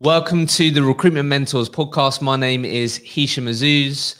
Welcome to the Recruitment Mentors podcast. My name is Hisham Azuz.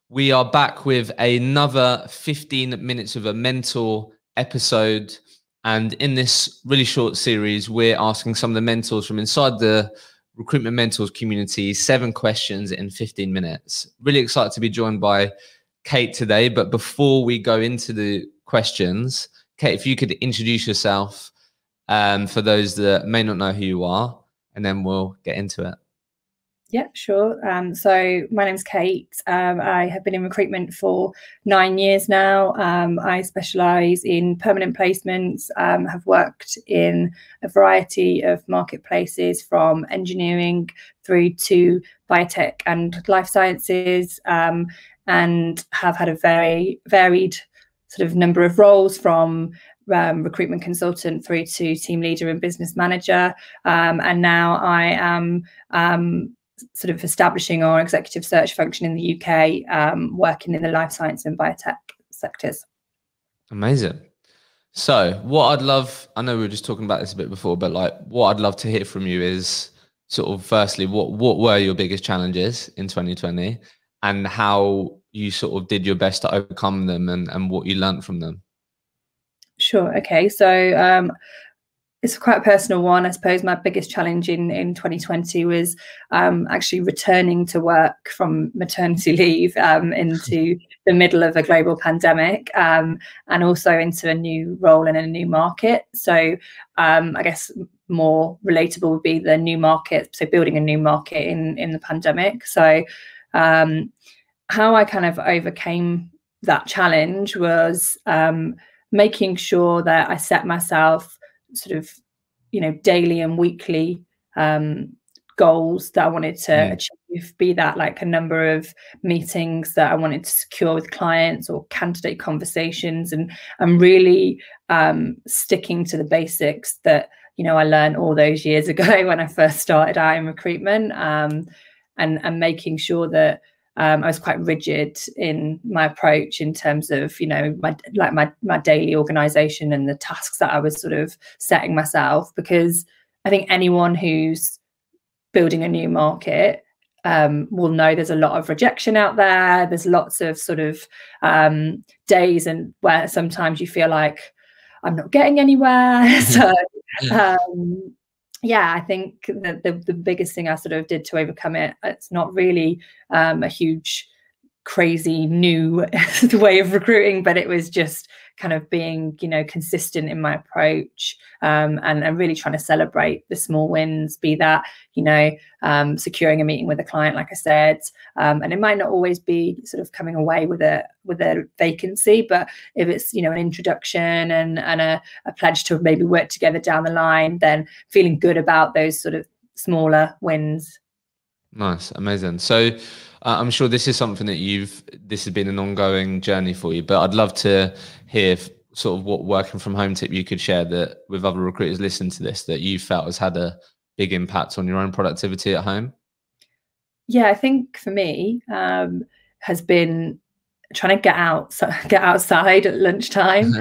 We are back with another 15 minutes of a mentor episode. And in this really short series, we're asking some of the mentors from inside the Recruitment Mentors community 7 questions in 15 minutes. Really excited to be joined by Kate today. But before we go into the questions, Kate, if you could introduce yourself for those that may not know who you are, and then we'll get into it. Yeah, sure. So my name's Kate. I have been in recruitment for 9 years now. I specialise in permanent placements, have worked in a variety of marketplaces from engineering through to biotech and life sciences, and have had a very varied sort of number of roles from recruitment consultant through to team leader and business manager. And now I am sort of establishing our executive search function in the UK, working in the life science and biotech sectors. Amazing. So what I'd love, I know we were just talking about this a bit before, but like what I'd love to hear from you is sort of firstly, what were your biggest challenges in 2020 and how you sort of did your best to overcome them and what you learned from them? Sure. Okay. So it's quite a personal one. I suppose my biggest challenge in 2020 was actually returning to work from maternity leave into the middle of a global pandemic, and also into a new role in a new market. So I guess more relatable would be the new market. So building a new market in the pandemic. So how I kind of overcame that challenge was making sure that I set myself sort of, daily and weekly goals that I wanted to achieve, be that like a number of meetings that I wanted to secure with clients or candidate conversations, and really sticking to the basics that, I learned all those years ago when I first started out in recruitment, and making sure that I was quite rigid in my approach in terms of, my daily organization and the tasks that I was sort of setting myself, because I think anyone who's building a new market will know there's a lot of rejection out there. There's lots of sort of days and where sometimes you feel like I'm not getting anywhere. So yeah, I think that the biggest thing I sort of did to overcome it, it's not really a huge, crazy new way of recruiting, but it was just kind of being, consistent in my approach, and really trying to celebrate the small wins, be that, securing a meeting with a client, like I said, and it might not always be sort of coming away with a vacancy, but if it's, an introduction and a pledge to maybe work together down the line, then feeling good about those sort of smaller wins. Nice. Amazing. So I'm sure this is something that this has been an ongoing journey for you, but I'd love to hear sort of what working from home tip you could share that with other recruiters listening to this, that you felt has had a big impact on your own productivity at home. Yeah, I think for me has been trying to get outside at lunchtime.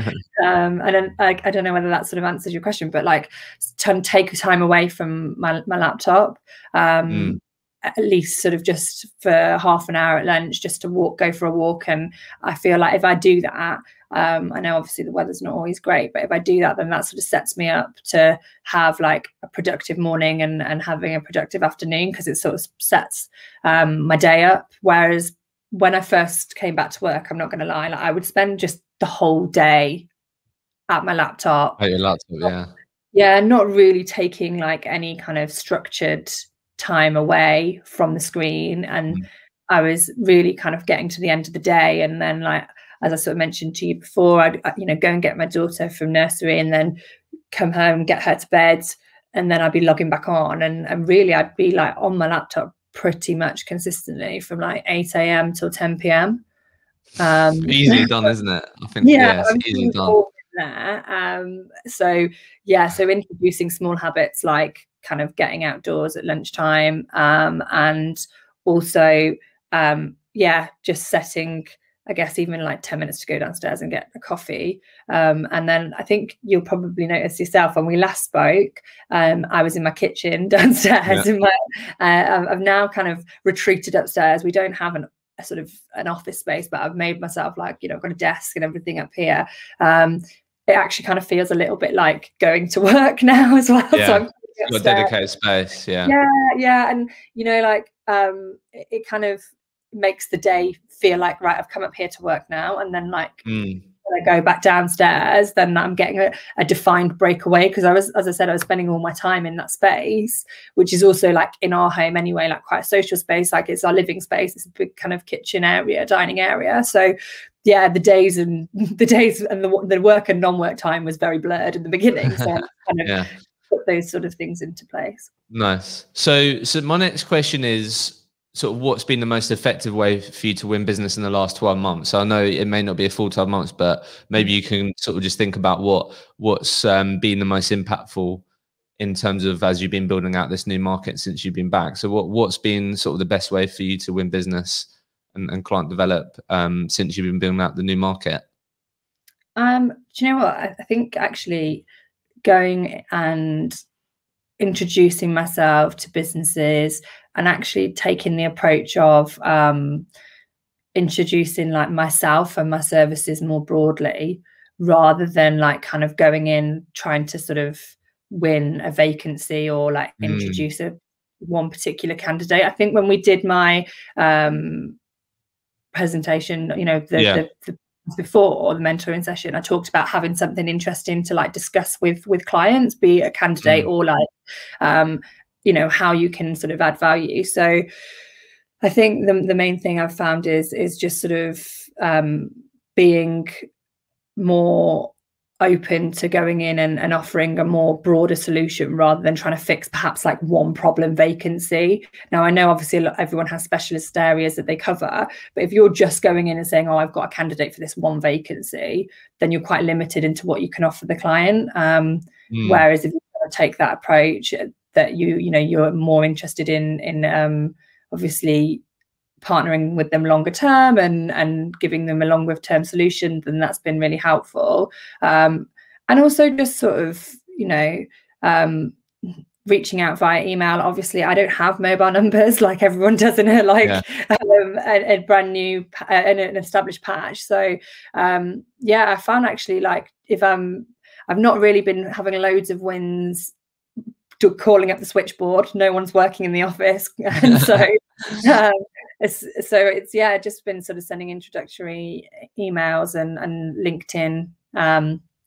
I don't know whether that sort of answers your question, but like trying to take time away from my laptop. At least sort of just for half an hour at lunch, just to go for a walk. And I feel like if I do that, I know obviously the weather's not always great, but if I do that, then that sort of sets me up to have like a productive morning and having a productive afternoon, because it sort of sets my day up. Whereas when I first came back to work, I'm not going to lie, like I would spend just the whole day at my laptop. At your laptop, yeah. Yeah, not really taking like any kind of structured time away from the screen, and I was really kind of getting to the end of the day, and then, like as I sort of mentioned to you before, I'd go and get my daughter from nursery and then come home, get her to bed, and then I'd be logging back on, and really I'd be like on my laptop pretty much consistently from like 8 a.m. till 10 p.m. Easily done, isn't it? I think it's easily done. So introducing small habits like kind of getting outdoors at lunchtime, and also just setting I guess even like 10 minutes to go downstairs and get a coffee. And then I think you'll probably notice yourself when we last spoke, I was in my kitchen downstairs. I've now kind of retreated upstairs. We don't have a sort of an office space, but I've made myself like, I've got a desk and everything up here. It actually kind of feels a little bit like going to work now as well. Yeah. So I'm got dedicated space. Yeah. And it kind of makes the day feel like, right, I've come up here to work now, and then like when I go back downstairs, then I'm getting a defined breakaway, because as I said, I was spending all my time in that space, which is also like in our home anyway, like quite a social space. Like it's our living space. It's a big kind of kitchen area, dining area. So yeah, the days and the work and non-work time was very blurred in the beginning. So kind of put those sort of things into place. Nice. So my next question is sort of what's been the most effective way for you to win business in the last 12 months? So I know it may not be a full 12 months, but maybe you can sort of just think about what's been the most impactful in terms of as you've been building out this new market since you've been back. So what's been sort of the best way for you to win business and client develop since you've been building out the new market? Do you know what? I think actually going and introducing myself to businesses and actually taking the approach of introducing like myself and my services more broadly, rather than like kind of going in trying to sort of win a vacancy or like introduce one particular candidate. I think when we did my presentation, the before the mentoring session, I talked about having something interesting to like discuss with clients, be it a candidate or like how you can sort of add value. So I think the main thing I've found is just sort of being more open to going in and offering a more broader solution, rather than trying to fix perhaps like one problem vacancy. Now I know obviously everyone has specialist areas that they cover, but if you're just going in and saying, oh, I've got a candidate for this one vacancy, then you're quite limited into what you can offer the client. Whereas if you take that approach, that you're more interested in obviously partnering with them longer term and giving them a longer term solution, then that's been really helpful. And also just sort of reaching out via email. Obviously I don't have mobile numbers like everyone does in a brand new an established patch. So I found actually like if I've not really been having loads of wins calling up the switchboard. No one's working in the office, and so it's just been sort of sending introductory emails and LinkedIn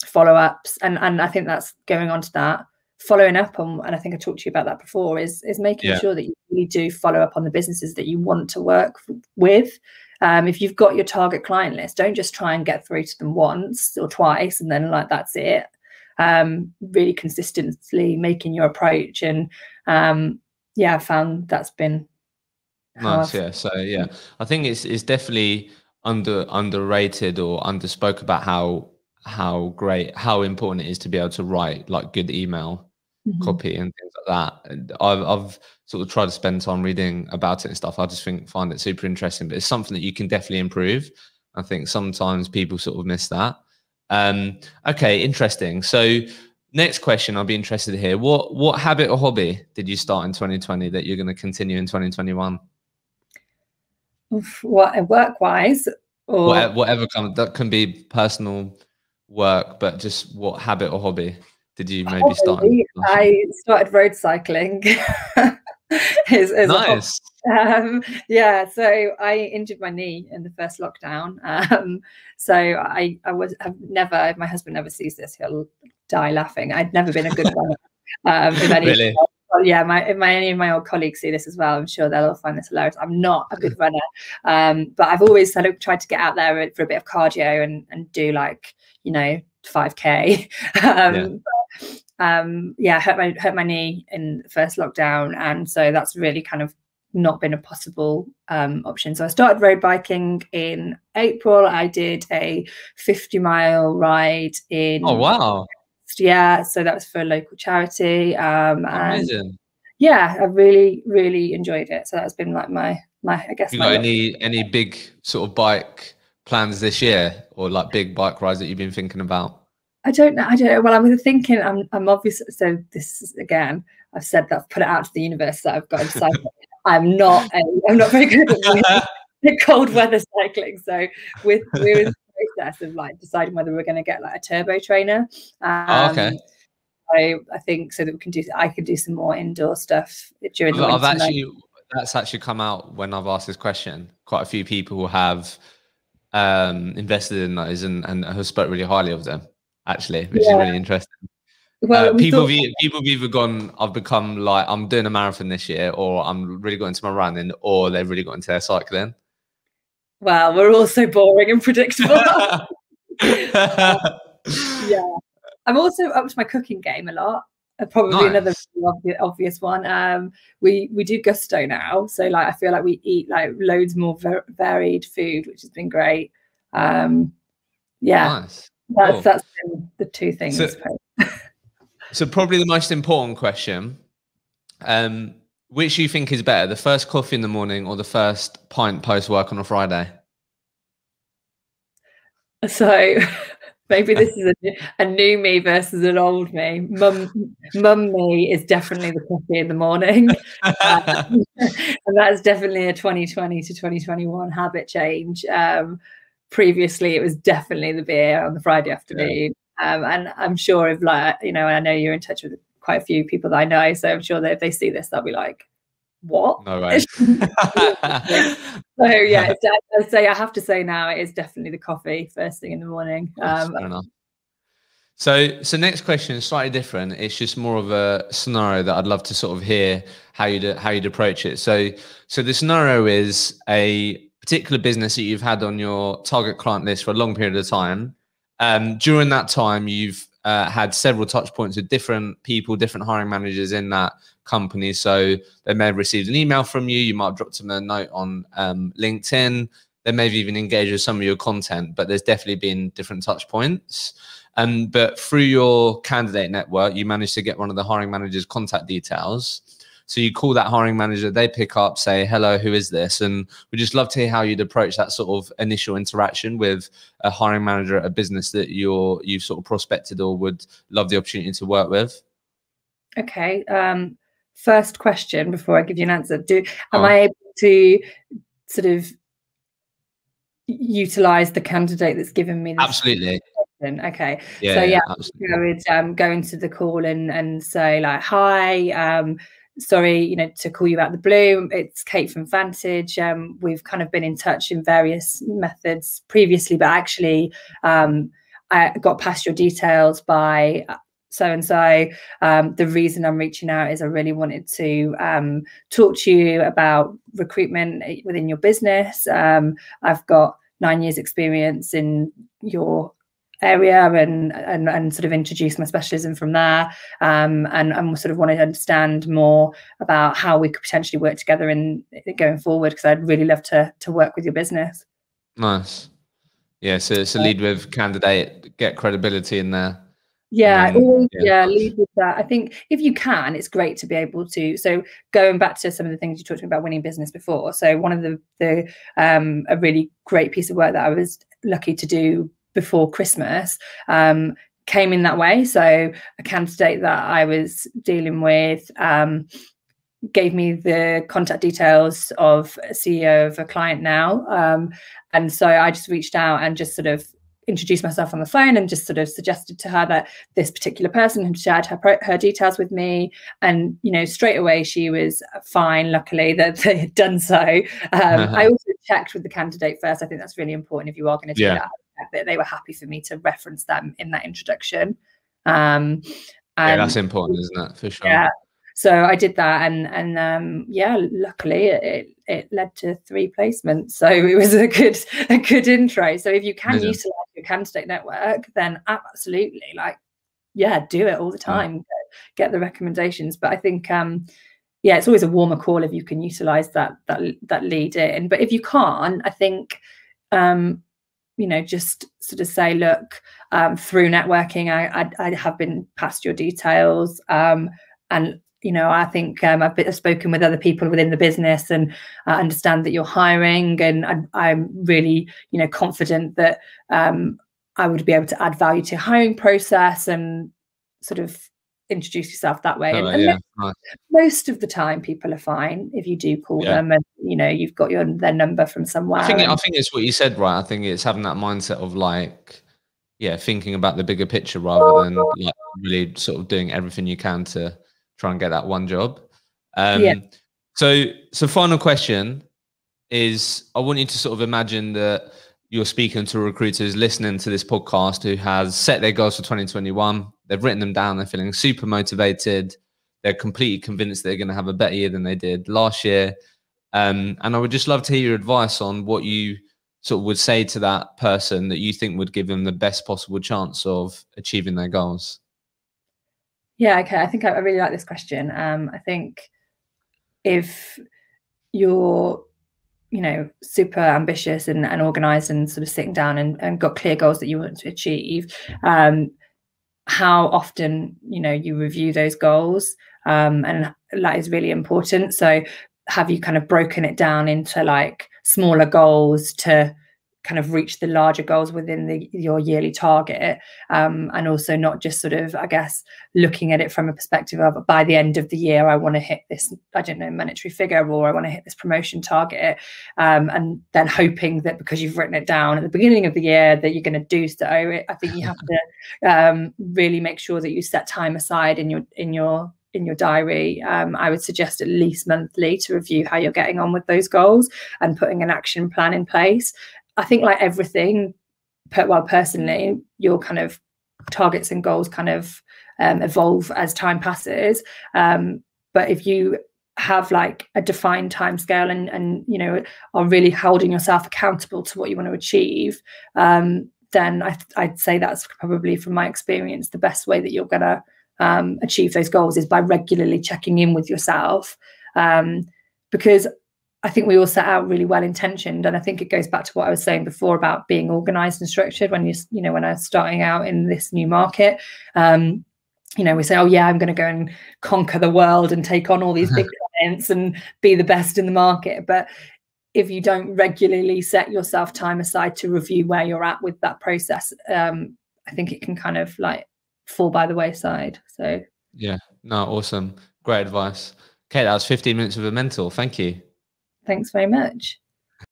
follow-ups, and I think that's going on to that, following up on, and I think I talked to you about that before, is making sure that you really do follow up on the businesses that you want to work with. If you've got your target client list, don't just try and get through to them once or twice and then like that's it. Really consistently making your approach, and I found that's been nice. So I think it's definitely underrated or underspoke about how important it is to be able to write like good email copy and things like that. And I've sort of tried to spend time reading about it and stuff. I just find it super interesting, but it's something that you can definitely improve. I think sometimes people sort of miss that. Okay, interesting. So next question, I'll be interested to hear what habit or hobby did you start in 2020 that you're going to continue in 2021? What, work-wise, or whatever kind of, that can be personal, work, but just what habit or hobby did you maybe start? I started road cycling. Nice. So I injured my knee in the first lockdown. So I have never, if my husband never sees this, he'll die laughing. I'd never been a good runner. Really? If any of my old colleagues see this as well, I'm sure they'll all find this hilarious. I'm not a good runner, but I've always sort of tried to get out there for a bit of cardio and do like 5K. Hurt my knee in the first lockdown, and so that's really kind of not been a possible option. So I started road biking in April. I did a 50-mile ride in so that was for a local charity. Amazing. I really enjoyed it. So that's been like my I guess. You got any big sort of bike plans this year, or like big bike rides that you've been thinking about? I don't know. Well, I'm thinking. I'm obviously. So this is, again, I've said that I've put it out to the universe that I've got to decide. I'm not very good at the cold weather cycling. So we're in the process of like deciding whether we're going to get like a turbo trainer. Okay. I think so that I can do some more indoor stuff during the winter. That's actually come out when I've asked this question. Quite a few people have invested in those and have spoke really highly of them, actually, which is really interesting. Well, people have either gone, I've become like, I'm doing a marathon this year, or I'm really got into my running, or they've really got into their cycling. Well, we're all so boring and predictable. Yeah. I'm also up to my cooking game a lot. Probably another obvious one. We do gusto now, so like I feel like we eat like loads more varied food, which has been great. Nice. That's been the two things. So probably the most important question, which do you think is better, the first coffee in the morning or the first pint post work on a Friday? So maybe this is a new me versus an old me. Mum me is definitely the coffee in the morning. And that's definitely a 2020 to 2021 habit change. Previously, it was definitely the beer on the Friday afternoon. And I'm sure if like, you know, I know you're in touch with quite a few people that I know. So I'm sure that if they see this, they'll be like, what? No way. So yeah, I'd say I have to say now it is definitely the coffee first thing in the morning. Fair enough. So next question is slightly different. It's just more of a scenario that I'd love to sort of hear how you'd approach it. So the scenario is a particular business that you've had on your target client list for a long period of time. During that time, you've had several touch points with different people, different hiring managers in that company. So they may have received an email from you. You might have dropped them a note on LinkedIn. They may have even engaged with some of your content, but there's definitely been different touch points. But through your candidate network, you managed to get one of the hiring manager's contact details. So you call that hiring manager, they pick up, say, hello, who is this? And we'd just love to hear how you'd approach that sort of initial interaction with a hiring manager at a business that you've sort of prospected or would love the opportunity to work with. Okay. First question before I give you an answer. Am I able to sort of utilize the candidate that's given me this? Absolutely. Okay. Yeah, so yeah, absolutely. I would go into the call and say like, hi, sorry, you know, to call you out the blue. It's Kate from Vantage. We've kind of been in touch in various methods previously, but actually I got past your details by so-and-so. The reason I'm reaching out is I really wanted to talk to you about recruitment within your business. I've got 9 years experience in your area and sort of introduce my specialism from there, and sort of wanted to understand more about how we could potentially work together in going forward, because I'd really love to work with your business. Nice. Yeah, so lead with candidate, get credibility in there. Yeah, lead with that. I think if you can, it's great to be able to. So going back to some of the things you talked about winning business before. So one of the a really great piece of work that I was lucky to do before Christmas came in that way. So a candidate that I was dealing with gave me the contact details of a CEO of a client now. And so I just reached out and just sort of introduced myself on the phone and just sort of suggested to her that this particular person had shared her details with me. And, you know, straight away she was fine, luckily, that they had done so. I also checked with the candidate first. I think that's really important if you are going to do that, that they were happy for me to reference them in that introduction. And that's important, isn't it? For sure. Yeah. So I did that, and yeah, luckily it led to 3 placements. So it was a good intro. So if you can utilize your candidate network, then absolutely, like, yeah, do it all the time. Get the recommendations. But I think yeah, it's always a warmer call if you can utilize that lead in. But if you can't, I think you know, just sort of say, look, through networking, I have been passed your details, and you know, I think I've spoken with other people within the business, and I understand that you're hiring, and I'm really, you know, confident that I would be able to add value to your hiring process and sort of introduce yourself that way. And yeah, nice. most of the time people are fine if you do call them, and you know, you've got their number from somewhere. I think it's what you said, right? I think it's having that mindset of like, yeah, thinking about the bigger picture rather than like really sort of doing everything you can to try and get that one job. So final question is, I want you to sort of imagine that you're speaking to recruiters listening to this podcast who has set their goals for 2021. They've written them down. They're feeling super motivated. They're completely convinced they're going to have a better year than they did last year. And I would just love to hear your advice on what you sort of would say to that person that you think would give them the best possible chance of achieving their goals. Yeah, okay. I think I really like this question. I think if you're, you know, super ambitious and organized and sort of sitting down and got clear goals that you want to achieve, how often, you know, you review those goals, and that is really important. So have you kind of broken it down into like smaller goals to kind of reach the larger goals within your yearly target, and also not just sort of, I guess, looking at it from a perspective of, by the end of the year I want to hit this, I don't know, monetary figure, or I want to hit this promotion target, and then hoping that because you've written it down at the beginning of the year that you're going to do so. I think you have to really make sure that you set time aside in your diary. I would suggest at least monthly to review how you're getting on with those goals and putting an action plan in place. I think, like everything, well, personally, your kind of targets and goals kind of evolve as time passes. But if you have like a defined time scale and you know, are really holding yourself accountable to what you want to achieve, then I'd say that's probably, from my experience, the best way that you're going to achieve those goals is by regularly checking in with yourself, because I think we all set out really well intentioned, and I think it goes back to what I was saying before about being organized and structured. When when I'm starting out in this new market, you know, we say, oh yeah, I'm going to go and conquer the world and take on all these big clients and be the best in the market. But if you don't regularly set yourself time aside to review where you're at with that process, I think it can kind of like fall by the wayside. So yeah, no, awesome, great advice. Okay, that was 15 minutes with a mentor. Thank you. Thanks very much.